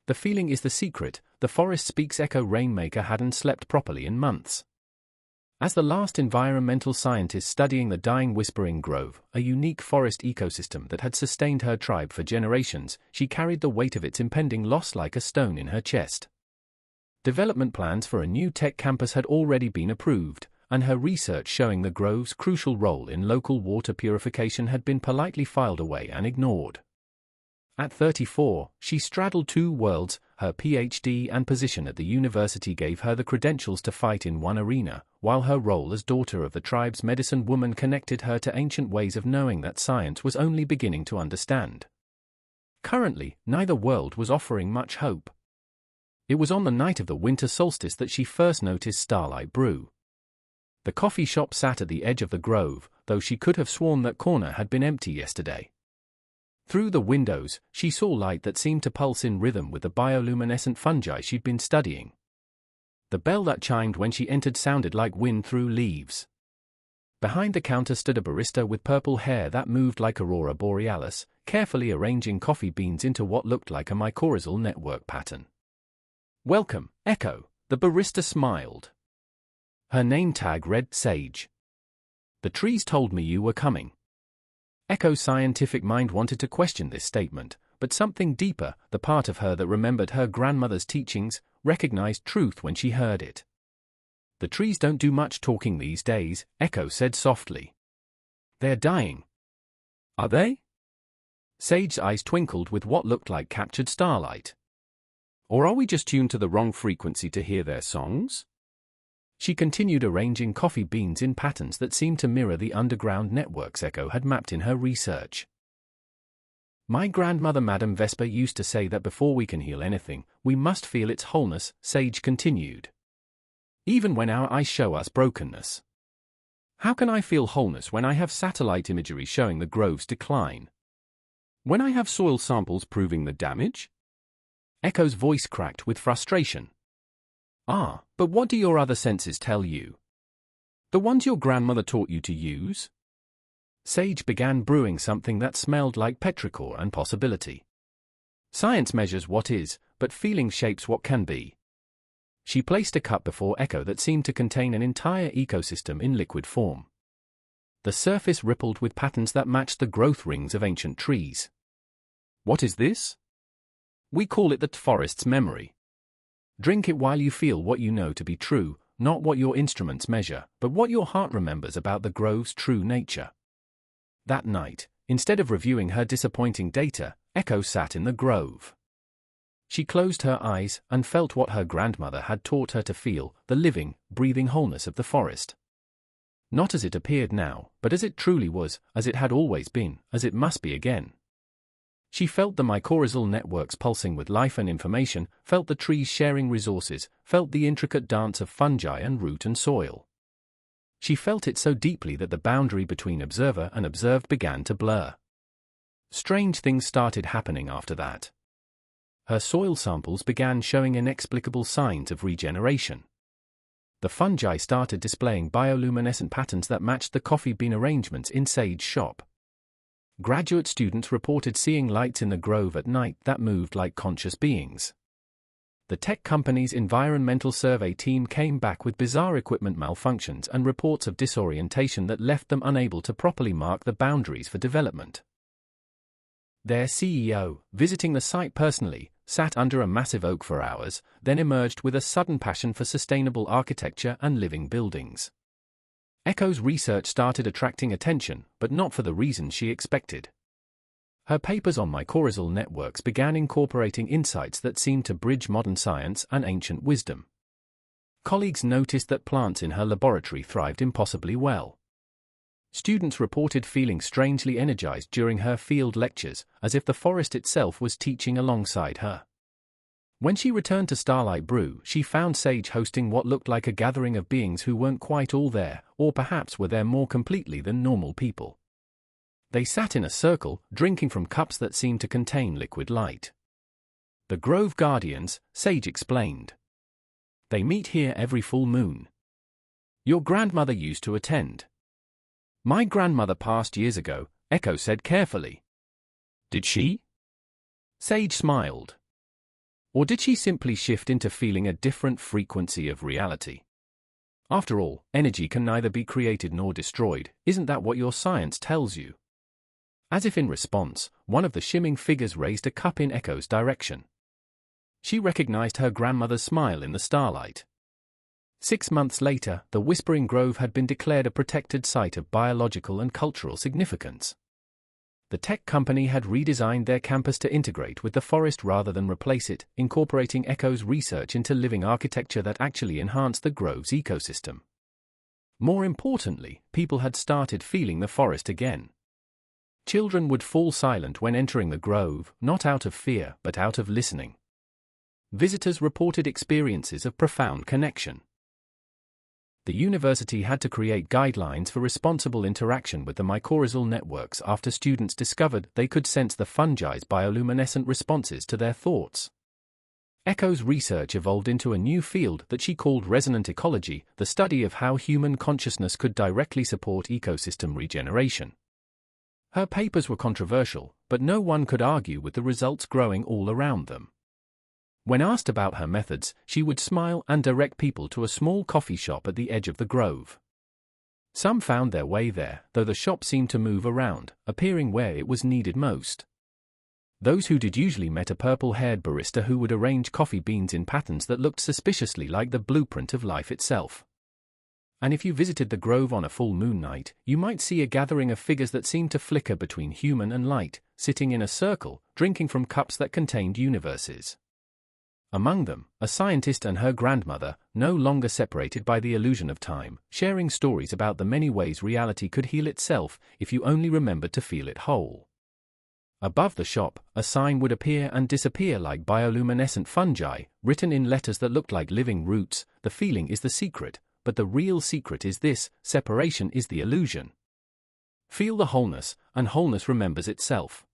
The feeling is the secret, the forest speaks. Echo Rainmaker hadn't slept properly in months. As the last environmental scientist studying the dying Whispering Grove, a unique forest ecosystem that had sustained her tribe for generations, she carried the weight of its impending loss like a stone in her chest. Development plans for a new tech campus had already been approved, and her research showing the grove's crucial role in local water purification had been politely filed away and ignored. At 34, she straddled two worlds. Her PhD and position at the university gave her the credentials to fight in one arena, while her role as daughter of the tribe's medicine woman connected her to ancient ways of knowing that science was only beginning to understand. Currently, neither world was offering much hope. It was on the night of the winter solstice that she first noticed Starlight Brew. The coffee shop sat at the edge of the grove, though she could have sworn that corner had been empty yesterday. Through the windows, she saw light that seemed to pulse in rhythm with the bioluminescent fungi she'd been studying. The bell that chimed when she entered sounded like wind through leaves. Behind the counter stood a barista with purple hair that moved like Aurora Borealis, carefully arranging coffee beans into what looked like a mycorrhizal network pattern. "Welcome, Echo," the barista smiled. Her name tag read Sage. "The trees told me you were coming." Echo's scientific mind wanted to question this statement, but something deeper, the part of her that remembered her grandmother's teachings, recognized truth when she heard it. "The trees don't do much talking these days," Echo said softly. "They're dying." "Are they?" Sage's eyes twinkled with what looked like captured starlight. "Or are we just tuned to the wrong frequency to hear their songs?" She continued arranging coffee beans in patterns that seemed to mirror the underground networks Echo had mapped in her research. "My grandmother Madame Vesper used to say that before we can heal anything, we must feel its wholeness," Sage continued. "Even when our eyes show us brokenness. How can I feel wholeness when I have satellite imagery showing the grove's decline? When I have soil samples proving the damage?" Echo's voice cracked with frustration. "Ah, but what do your other senses tell you? The ones your grandmother taught you to use?" Sage began brewing something that smelled like petrichor and possibility. "Science measures what is, but feeling shapes what can be." She placed a cup before Echo that seemed to contain an entire ecosystem in liquid form. The surface rippled with patterns that matched the growth rings of ancient trees. "What is this?" "We call it the forest's memory. Drink it while you feel what you know to be true, not what your instruments measure, but what your heart remembers about the grove's true nature." That night, instead of reviewing her disappointing data, Echo sat in the grove. She closed her eyes and felt what her grandmother had taught her to feel, the living, breathing wholeness of the forest. Not as it appeared now, but as it truly was, as it had always been, as it must be again. She felt the mycorrhizal networks pulsing with life and information, felt the trees sharing resources, felt the intricate dance of fungi and root and soil. She felt it so deeply that the boundary between observer and observed began to blur. Strange things started happening after that. Her soil samples began showing inexplicable signs of regeneration. The fungi started displaying bioluminescent patterns that matched the coffee bean arrangements in Sage's shop. Graduate students reported seeing lights in the grove at night that moved like conscious beings. The tech company's environmental survey team came back with bizarre equipment malfunctions and reports of disorientation that left them unable to properly mark the boundaries for development. Their CEO, visiting the site personally, sat under a massive oak for hours, then emerged with a sudden passion for sustainable architecture and living buildings. Echo's research started attracting attention, but not for the reasons she expected. Her papers on mycorrhizal networks began incorporating insights that seemed to bridge modern science and ancient wisdom. Colleagues noticed that plants in her laboratory thrived impossibly well. Students reported feeling strangely energized during her field lectures, as if the forest itself was teaching alongside her. When she returned to Starlight Brew, she found Sage hosting what looked like a gathering of beings who weren't quite all there, or perhaps were there more completely than normal people. They sat in a circle, drinking from cups that seemed to contain liquid light. "The Grove Guardians," Sage explained. "They meet here every full moon. Your grandmother used to attend." "My grandmother passed years ago," Echo said carefully. "Did she?" Sage smiled. Or did she simply shift into feeling a different frequency of reality? After all, energy can neither be created nor destroyed. Isn't that what your science tells you? As if in response, one of the shimming figures raised a cup in Echo's direction. She recognized her grandmother's smile in the starlight. 6 months later, the Whispering Grove had been declared a protected site of biological and cultural significance. The tech company had redesigned their campus to integrate with the forest rather than replace it, incorporating Echo's research into living architecture that actually enhanced the grove's ecosystem. More importantly, people had started feeling the forest again. Children would fall silent when entering the grove, not out of fear, but out of listening. Visitors reported experiences of profound connection. The university had to create guidelines for responsible interaction with the mycorrhizal networks after students discovered they could sense the fungi's bioluminescent responses to their thoughts. Echo's research evolved into a new field that she called resonant ecology, the study of how human consciousness could directly support ecosystem regeneration. Her papers were controversial, but no one could argue with the results growing all around them. When asked about her methods, she would smile and direct people to a small coffee shop at the edge of the grove. Some found their way there, though the shop seemed to move around, appearing where it was needed most. Those who did usually met a purple-haired barista who would arrange coffee beans in patterns that looked suspiciously like the blueprint of life itself. And if you visited the grove on a full moon night, you might see a gathering of figures that seemed to flicker between human and light, sitting in a circle, drinking from cups that contained universes. Among them, a scientist and her grandmother, no longer separated by the illusion of time, sharing stories about the many ways reality could heal itself if you only remembered to feel it whole. Above the shop, a sign would appear and disappear like bioluminescent fungi, written in letters that looked like living roots. The feeling is the secret, but the real secret is this: separation is the illusion. Feel the wholeness, and wholeness remembers itself.